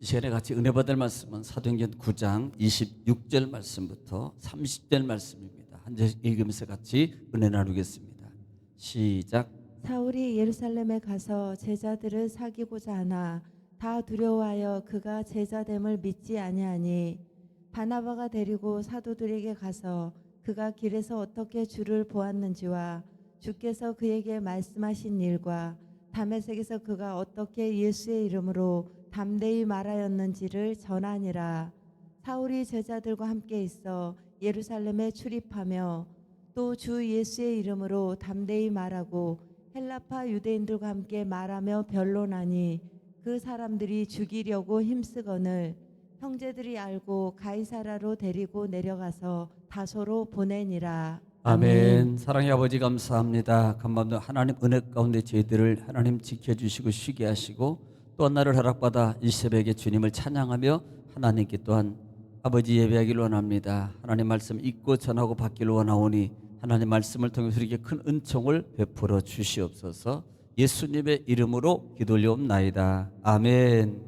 이 시간에 같이 은혜 받을 말씀은 사도행전 9장 26절 말씀부터 30절 말씀입니다. 한 절씩 읽으면서 같이 은혜 나누겠습니다. 시작. 사울이 예루살렘에 가서 제자들을 사귀고자 하나 다 두려워하여 그가 제자됨을 믿지 아니하니 바나바가 데리고 사도들에게 가서 그가 길에서 어떻게 주를 보았는지와 주께서 그에게 말씀하신 일과 다메섹에서 그가 어떻게 예수의 이름으로 담대히 말하였는지를 전하니라. 사울이 제자들과 함께 있어 예루살렘에 출입하며 또 주 예수의 이름으로 담대히 말하고 헬라파 유대인들과 함께 말하며 변론하니 그 사람들이 죽이려고 힘쓰거늘 형제들이 알고 가이사라로 데리고 내려가서 다소로 보내니라. 아멘. 사랑의 아버지 감사합니다. 간밤도 하나님 은혜 가운데 저희들을 하나님 지켜주시고 쉬게 하시고 또한 날을 허락받아 이 새벽에 주님을 찬양하며 하나님께 또한 아버지 예배하기를 원합니다. 하나님 말씀 읽고 전하고 받기를 원하오니 하나님 말씀을 통해서 이렇게 큰 은총을 베풀어 주시옵소서. 예수님의 이름으로 기도 올려옵나이다. 아멘.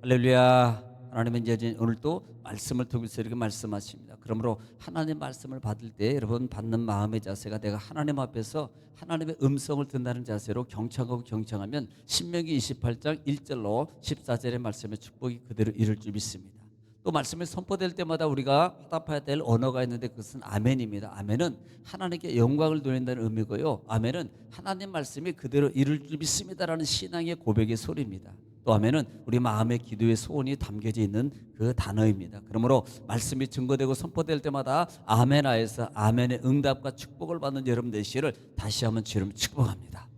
할렐루야. 하나님은 이제 오늘도 말씀을 통해서 이렇게 말씀하십니다. 그러므로 하나님 말씀을 받을 때 여러분 받는 마음의 자세가 내가 하나님 앞에서 하나님의 음성을 듣는다는 자세로 경청하고 경청하면 신명기 28장 1절로 14절의 말씀의 축복이 그대로 이룰 줄 믿습니다. 또 말씀이 선포될 때마다 우리가 화답해야 될 언어가 있는데 그것은 아멘입니다. 아멘은 하나님께 영광을 돌린다는 의미고요. 아멘은 하나님 말씀이 그대로 이룰 줄 믿습니다라는 신앙의 고백의 소리입니다. 또 아멘은 우리 마음의 기도의 소원이 담겨져 있는 그 단어입니다. 그러므로 말씀이 증거되고 선포될 때마다 아멘하여서 아멘의 응답과 축복을 받는 여러분 되시기를 다시 한번 주님 축복합니다.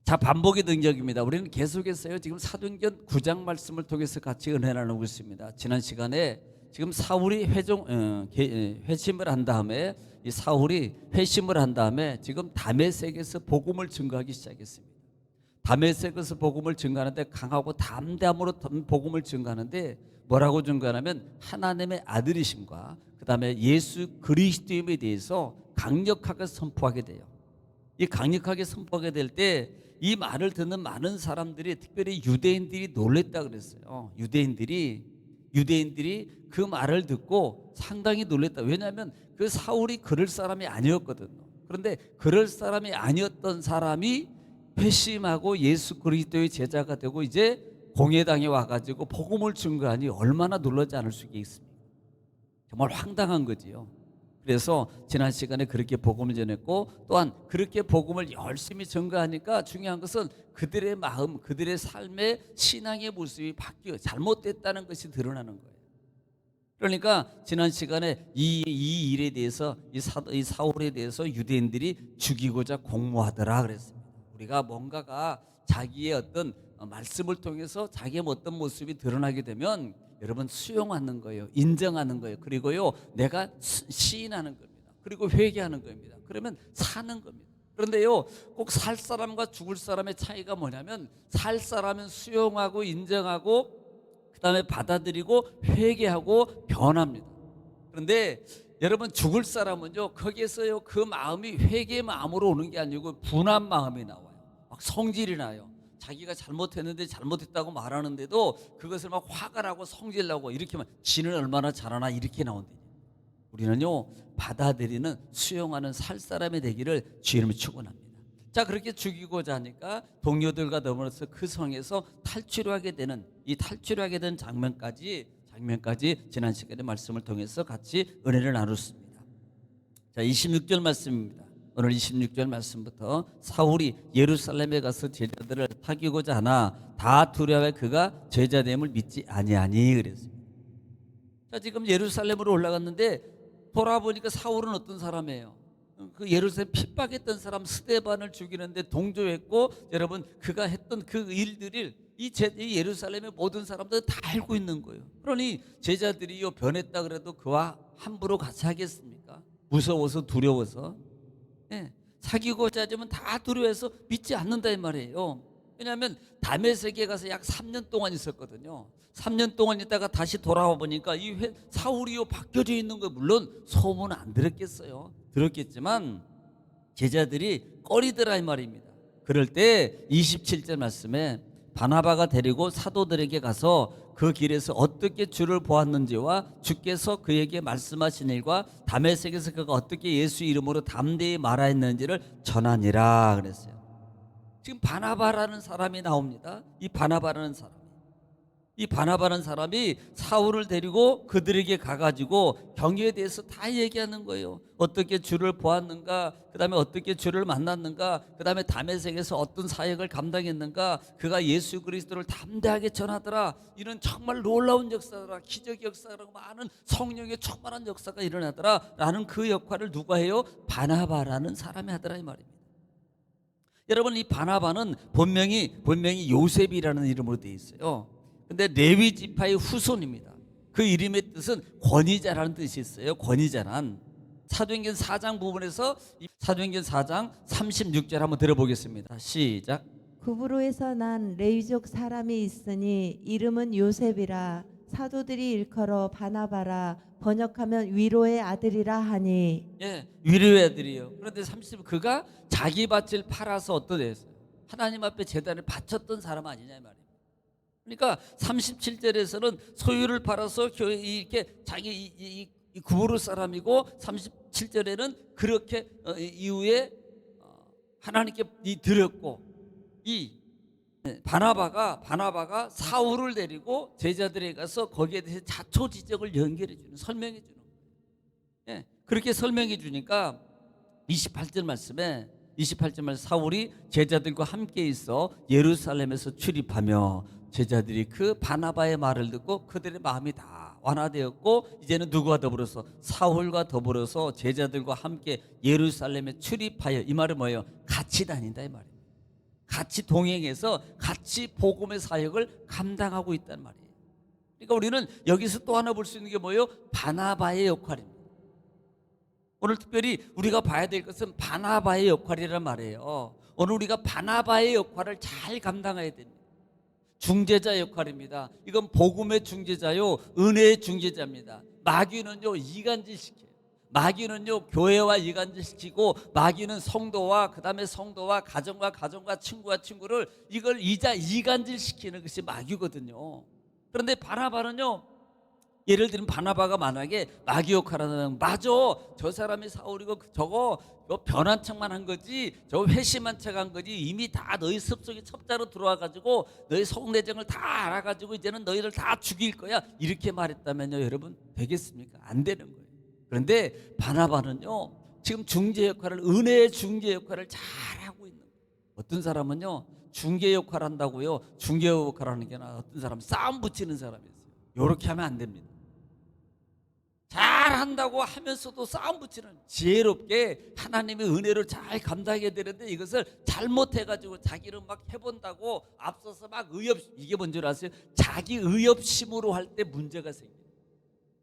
자, 반복의 능력입니다. 우리는 계속해서요 지금 사도행전 9장 말씀을 통해서 같이 은혜 나누고 있습니다. 지난 시간에 지금 사울이 회심을 한 다음에 이 사울이 회심을 한 다음에 지금 다메섹에서 복음을 증거하기 시작했습니다. 다메섹에서 복음을 증거하는데 강하고 담대함으로 복음을 증거하는데 뭐라고 증거하냐면 하나님의 아들이심과 그 다음에 예수 그리스도임에 대해서 강력하게 선포하게 돼요. 이 강력하게 선포하게 될 때 이 말을 듣는 많은 사람들이 특별히 유대인들이 놀랬다 그랬어요. 유대인들이 그 말을 듣고 상당히 놀랬다. 왜냐하면 그 사울이 그럴 사람이 아니었거든요. 그런데 그럴 사람이 아니었던 사람이 회심하고 예수 그리스도의 제자가 되고 이제 공회당에 와가지고 복음을 증거하니 얼마나 놀라지 않을 수 있겠습니까? 정말 황당한 거지요. 그래서 지난 시간에 그렇게 복음을 전했고 또한 그렇게 복음을 열심히 전가하니까 중요한 것은 그들의 마음, 그들의 삶의 신앙의 모습이 바뀌어 잘못됐다는 것이 드러나는 거예요. 그러니까 지난 시간에 이 일에 대해서 이 사울에 대해서 유대인들이 죽이고자 공모하더라 그랬습니다. 우리가 뭔가가 자기의 어떤 말씀을 통해서 자기의 어떤 모습이 드러나게 되면 여러분 수용하는 거예요. 인정하는 거예요. 그리고요 내가 시인하는 겁니다. 그리고 회개하는 겁니다. 그러면 사는 겁니다. 그런데요 꼭 살 사람과 죽을 사람의 차이가 뭐냐면 살 사람은 수용하고 인정하고 그 다음에 받아들이고 회개하고 변합니다. 그런데 여러분 죽을 사람은요 거기에서요 그 마음이 회개의 마음으로 오는 게 아니고 분한 마음이 나와요. 막 성질이 나요. 자기가 잘못했는데 잘못했다고 말하는데도 그것을 막 화가 나고 성질 나고 이렇게만 지는 얼마나 잘하나 이렇게 나온대요. 우리는요 받아들이는 수용하는 살 사람이 되기를 주님을 축원합니다. 자, 그렇게 죽이고자 하니까 동료들과 더불어서 그 성에서 탈출하게 되는 이 탈출하게 된 장면까지 지난 시간에 말씀을 통해서 같이 은혜를 나눴습니다. 자, 26절 말씀입니다. 오늘 26절 말씀부터 사울이 예루살렘에 가서 제자들을 사귀고자 하나 다 두려워해 그가 제자됨을 믿지 아니하니 그랬습니다. 자, 지금 예루살렘으로 올라갔는데 돌아보니까 사울은 어떤 사람이에요? 그 예루살렘 핍박했던 사람 스데반을 죽이는데 동조했고 여러분 그가 했던 그 일들을 이 예루살렘의 모든 사람들 다 알고 있는 거예요. 그러니 제자들이요 변했다 그래도 그와 함부로 같이 하겠습니까? 무서워서 두려워서. 사귀고자 하지만 다 두려워해서 믿지 않는다 이 말이에요. 왜냐하면 다메섹에 가서 약 3년 동안 있었거든요. 3년 동안 있다가 다시 돌아와 보니까 이 사울이요 바뀌어져 있는 거 물론 소문은 안 들었겠어요. 들었겠지만 제자들이 꺼리더라 이 말입니다. 그럴 때 27절 말씀에 바나바가 데리고 사도들에게 가서 그 길에서 어떻게 주를 보았는지와 주께서 그에게 말씀하신 일과 다메섹에서 그가 어떻게 예수 이름으로 담대히 말하였는지를 전하니라 그랬어요. 지금 바나바라는 사람이 나옵니다. 이 바나바라는 사람이 사울을 데리고 그들에게 가가지고 경유에 대해서 다 얘기하는 거예요. 어떻게 주를 보았는가, 그 다음에 어떻게 주를 만났는가, 그 다음에 다메섹에서 어떤 사역을 감당했는가, 그가 예수 그리스도를 담대하게 전하더라. 이런 정말 놀라운 역사더라, 기적 역사라고 많은 성령의 충만한 역사가 일어나더라 라는 그 역할을 누가 해요? 바나바라는 사람이 하더라 이 말입니다. 여러분, 이 바나바는 본명이 요셉이라는 이름으로 되어 있어요. 근데 레위 지파의 후손입니다. 그 이름의 뜻은 권위자라는 뜻이 있어요. 권위자란. 사도행전 4장 부분에서 사도행전 4장 36절 한번 들어보겠습니다. 시작. 구브로에서 난 레위족 사람이 있으니 이름은 요셉이라 사도들이 일컬어 바나바라 번역하면 위로의 아들이라 하니. 예, 위로의 아들이에요. 그런데 30 그가 자기 밭을 팔아서 어떠했어요? 하나님 앞에 제단을 바쳤던 사람 아니냐 이 말이에요. 그러니까 37절에서는 소유를 팔아서 이렇게 자기 이 구브로 사람이고 37절에는 그렇게 이후에 하나님께 드렸고 이 바나바가 사울을 데리고 제자들에게 가서 거기에 대해서 자초지적을 연결해 주는 설명해 주는 거예요. 예, 그렇게 설명해 주니까 28절 말씀에 사울이 제자들과 함께 있어 예루살렘에서 출입하며 제자들이 그 바나바의 말을 듣고 그들의 마음이 다 완화되었고 이제는 누구와 더불어서 사울과 더불어서 제자들과 함께 예루살렘에 출입하여, 이 말은 뭐예요? 같이 다닌다 이 말이에요. 같이 동행해서 같이 복음의 사역을 감당하고 있단 말이에요. 그러니까 우리는 여기서 또 하나 볼 수 있는 게 뭐예요? 바나바의 역할입니다. 오늘 특별히 우리가 봐야 될 것은 바나바의 역할이란 말이에요. 오늘 우리가 바나바의 역할을 잘 감당해야 됩니다. 중재자 역할입니다. 이건 복음의 중재자요, 은혜의 중재자입니다. 마귀는요 이간질시켜요. 마귀는요 교회와 이간질시키고, 마귀는 성도와 그 다음에 성도와 가정과 친구와 친구를 이걸 이간질시키는 것이 마귀거든요. 그런데 바나바는요, 예를 들면 바나바가 만약에 마귀 역할하는, 맞아, 저 사람이 사울이고 저거 변한 척만 한 거지, 저 회심한 척 한 거지, 이미 다 너희 습속에 첩자로 들어와가지고 너희 속내정을 다 알아가지고 이제는 너희를 다 죽일 거야, 이렇게 말했다면요 여러분 되겠습니까? 안 되는 거예요. 그런데 바나바는요 지금 중재 역할을, 은혜의 중재 역할을 잘하고 있는 거예요. 어떤 사람은요 중재 역할 한다고요, 중재 역할 하는 게 아니라 어떤 사람은 싸움 붙이는 사람이 있어요. 이렇게 하면 안 됩니다. 잘한다고 하면서도 싸움 붙이는, 지혜롭게 하나님의 은혜를 잘 감당해야 되는데 이것을 잘못해가지고 자기를 막 해본다고 앞서서 막 이게 뭔 줄 아세요? 자기 의협심으로 할 때 문제가 생겨요.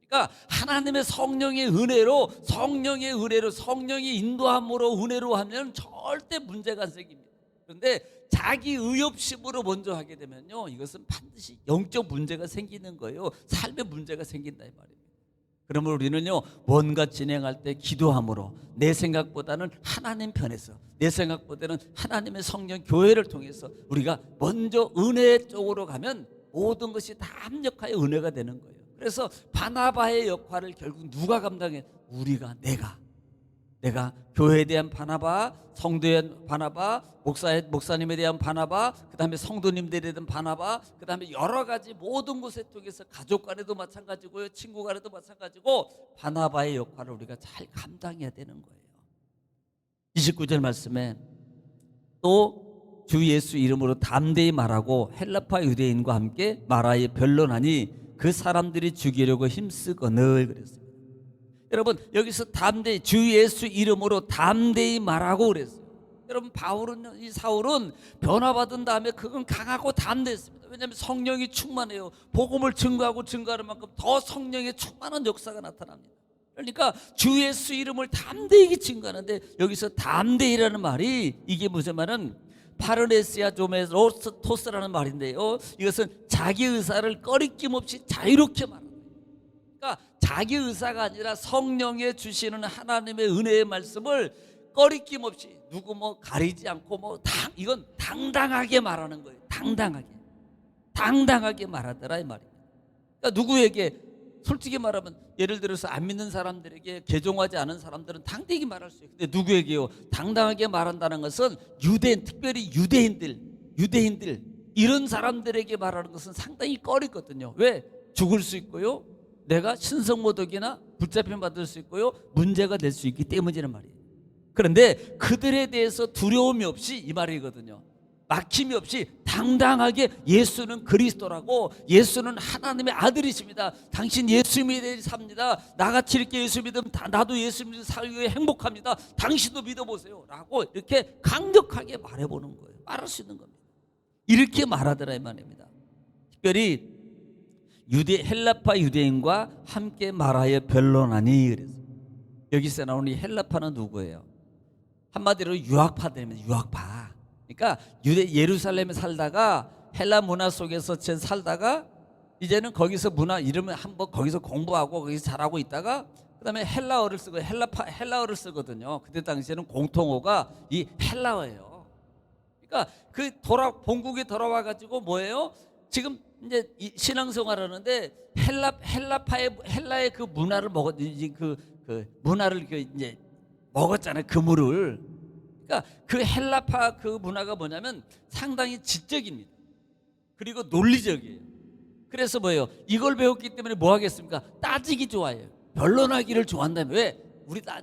그러니까 하나님의 성령의 은혜로 성령의 인도함으로 은혜로 하면 절대 문제가 안 생깁니다. 그런데 자기 의협심으로 먼저 하게 되면요 이것은 반드시 영적 문제가 생기는 거예요. 삶의 문제가 생긴다 이 말이에요. 그러면 우리는요 뭔가 진행할 때 기도함으로, 내 생각보다는 하나님 편에서, 내 생각보다는 하나님의 성령 교회를 통해서 우리가 먼저 은혜 쪽으로 가면 모든 것이 다 합력하여 은혜가 되는 거예요. 그래서 바나바의 역할을 결국 누가 감당해? 우리가, 내가 교회에 대한 바나바, 성도에 대한 바나바, 목사님에 대한 바나바, 그 다음에 성도님들에 대한 바나바, 그 다음에 여러 가지 모든 곳에 통해서 가족 간에도 마찬가지고요, 친구 간에도 마찬가지고 바나바의 역할을 우리가 잘 감당해야 되는 거예요. 29절 말씀에 또 주 예수 이름으로 담대히 말하고 헬라파 유대인과 함께 마라에 변론하니 그 사람들이 죽이려고 힘쓰거늘 그랬어요. 여러분 여기서 담대히, 주 예수 이름으로 담대히 말하고 그랬어요. 여러분 이 사울은 변화받은 다음에 그건 강하고 담대했습니다. 왜냐하면 성령이 충만해요. 복음을 증거하는 만큼 더 성령의 충만한 역사가 나타납니다. 그러니까 주 예수 이름을 담대히 증거하는데, 여기서 담대히라는 말이 이게 무슨 말은 파르네시아 조메 로스토스라는 말인데요, 이것은 자기 의사를 꺼리낌 없이 자유롭게 말합니다. 그러니까 자기 의사가 아니라 성령에 주시는 하나님의 은혜의 말씀을 꺼리낌 없이, 누구 가리지 않고 이건 당당하게 말하는 거예요. 당당하게. 당당하게 말하더라 이 말이에요. 그러니까 누구에게 솔직히 말하면 예를 들어서 안 믿는 사람들에게, 개종하지 않은 사람들은 당당히 말할 수 있어요. 근데 누구에게요? 당당하게 말한다는 것은 유대인, 특별히 유대인들 이런 사람들에게 말하는 것은 상당히 꺼리거든요. 왜? 죽을 수 있고요, 내가 신성모독이나 붙잡힘 받을 수 있고요, 문제가 될 수 있기 때문이란 말이에요. 그런데 그들에 대해서 두려움이 없이 이 말이거든요. 막힘이 없이 당당하게 예수는 그리스도라고, 예수는 하나님의 아들이십니다, 당신 예수 믿어 삽니다, 나같이 이렇게 예수 믿으면 나도 예수 믿어 살기 행복합니다, 당신도 믿어보세요 라고 이렇게 강력하게 말해보는 거예요. 말할 수 있는 겁니다. 이렇게 말하더라 이 말입니다. 특별히 헬라파 유대인과 함께 말하여 변론하니, 그래서 여기서 나오는 이 헬라파는 누구예요? 한마디로 유학파들입니다. 유학파. 그러니까 예루살렘에 살다가 헬라 문화 속에서 살다가 이제는 거기서 문화 이름을 한번 거기서 공부하고 거기서 잘하고 있다가 그다음에 헬라어를 쓰고 헬라어를 쓰거든요. 그때 당시에는 공통어가 이 헬라어예요. 그러니까 본국에 돌아와 가지고 뭐예요? 지금 이제 신앙생활하는데 헬라의 그 문화를 문화를 이제 먹었잖아요. 그 물을. 그러니까 그 헬라파 그 문화가 뭐냐면 상당히 지적입니다. 그리고 논리적이에요. 그래서 뭐예요? 이걸 배웠기 때문에 뭐 하겠습니까? 따지기 좋아해요. 변론하기를 좋아한다면. 왜?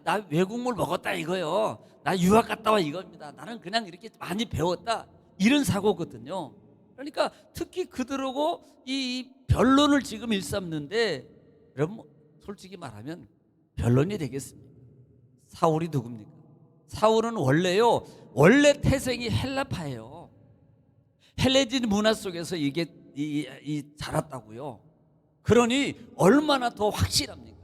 나 외국물 먹었다 이거요. 나 유학 갔다 와 이겁니다. 나는 그냥 이렇게 많이 배웠다. 이런 사고거든요. 그러니까 특히 그들하고 이 변론을 지금 일삼는데, 여러분 솔직히 말하면 변론이 되겠습니까? 사울이 누굽니까? 사울은 원래 태생이 헬라파예요. 헬레진 문화 속에서 이게 자랐다고요. 그러니 얼마나 더 확실합니까?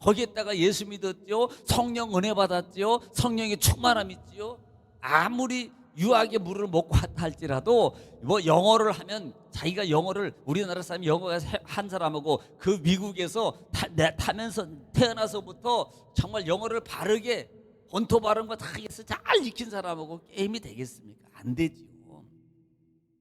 거기에다가 예수 믿었죠, 성령 은혜 받았죠, 성령의 충만함 있지요. 아무리 유학의 물을 먹고 왔다 할지라도 뭐 영어를 하면 자기가 영어를, 우리나라 사람이 영어가 한 사람하고 그 미국에서 타면서 태어나서부터 정말 영어를 바르게 본토 발음과 다 해서 잘 익힌 사람하고 게임이 되겠습니까? 안 되지요.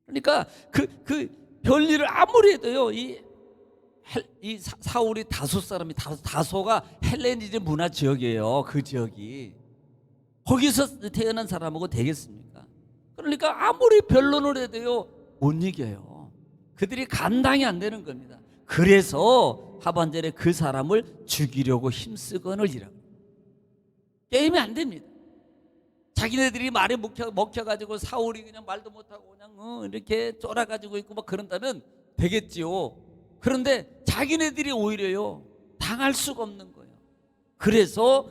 그러니까 그 별일을 아무리 해도요, 이 사울이 다소 사람이, 다소가 헬레니즘 문화 지역이에요. 그 지역이. 거기서 태어난 사람하고 되겠습니까? 그러니까 아무리 변론을 해도요 못 이겨요. 그들이 감당이 안 되는 겁니다. 그래서 하반절에 그 사람을 죽이려고 힘쓰거늘이라고. 게임이 안 됩니다. 자기네들이 말에 먹혀가지고 사울이 그냥 말도 못하고 그냥 이렇게 쫄아가지고 있고 막 그런다면 되겠지요. 그런데 자기네들이 오히려요 당할 수가 없는 거예요. 그래서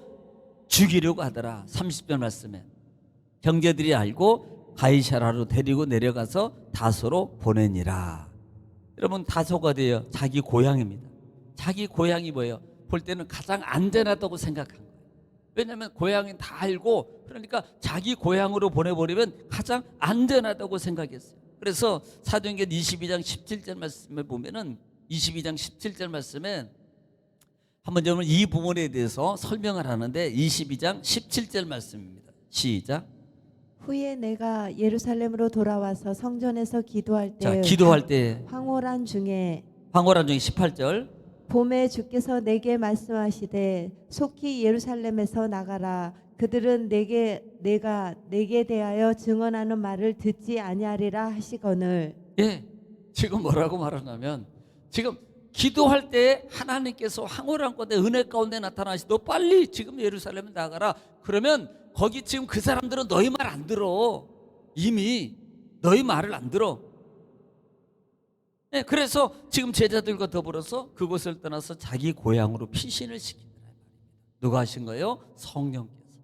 죽이려고 하더라. 30절 말씀에 형제들이 알고 가이사라로 데리고 내려가서 다소로 보내니라. 여러분 다소가 돼요. 자기 고향입니다. 자기 고향이 뭐예요? 볼 때는 가장 안전하다고 생각한 거예요. 왜냐하면 고향은 다 알고, 그러니까 자기 고향으로 보내버리면 가장 안전하다고 생각했어요. 그래서 사도행전 22장 17절 말씀에 보면은 22장 17절 말씀에 한번 저는 이 부분에 대해서 설명을 하는데 22장 17절 말씀입니다. 시작. 후에 내가 예루살렘으로 돌아와서 성전에서 기도할 때 황홀한 중에 18절 봄에 주께서 내게 말씀하시되 속히 예루살렘에서 나가라. 그들은 내가 내게 대하여 증언하는 말을 듣지 아니하리라 하시거늘. 예, 지금 뭐라고 말하냐면 지금 기도할 때 하나님께서 황홀한 가운데 은혜 가운데 나타나시, 너 빨리 지금 예루살렘에 나가라. 그러면 거기 지금 그 사람들은 너희 말 안 들어. 이미 너희 말을 안 들어. 네, 그래서 지금 제자들과 더불어서 그곳을 떠나서 자기 고향으로 피신을 시키더라. 누가 하신 거예요? 성령께서.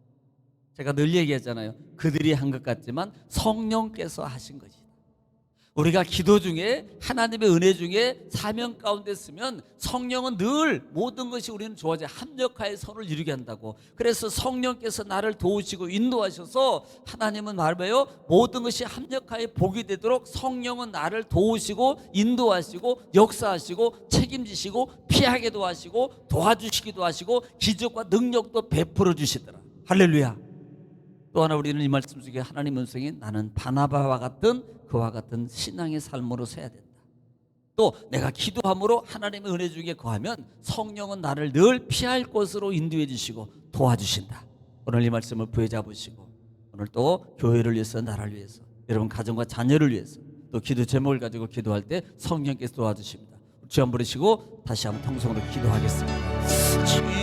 제가 늘 얘기했잖아요. 그들이 한 것 같지만 성령께서 하신 것이다. 우리가 기도 중에 하나님의 은혜 중에 사명 가운데 있으면 성령은 늘 모든 것이 우리는 좋아져 합력하여 선을 이루게 한다고. 그래서 성령께서 나를 도우시고 인도하셔서 하나님은 말해요, 모든 것이 합력하여 복이 되도록 성령은 나를 도우시고 인도하시고 역사하시고 책임지시고 피하게도 하시고 도와주시기도 하시고 기적과 능력도 베풀어 주시더라. 할렐루야. 또 하나 우리는 이 말씀 속에 하나님 음성이 나는 바나바와 같은 그와 같은 신앙의 삶으로 서야 된다. 또 내가 기도함으로 하나님의 은혜 중에 거하면 성령은 나를 늘 피할 곳으로 인도해 주시고 도와주신다. 오늘 이 말씀을 부여잡으시고 오늘 또 교회를 위해서, 나라를 위해서, 여러분 가정과 자녀를 위해서 또 기도 제목을 가지고 기도할 때 성령께서 도와주십니다. 주여 부르시고 다시 한번 통성으로 기도하겠습니다.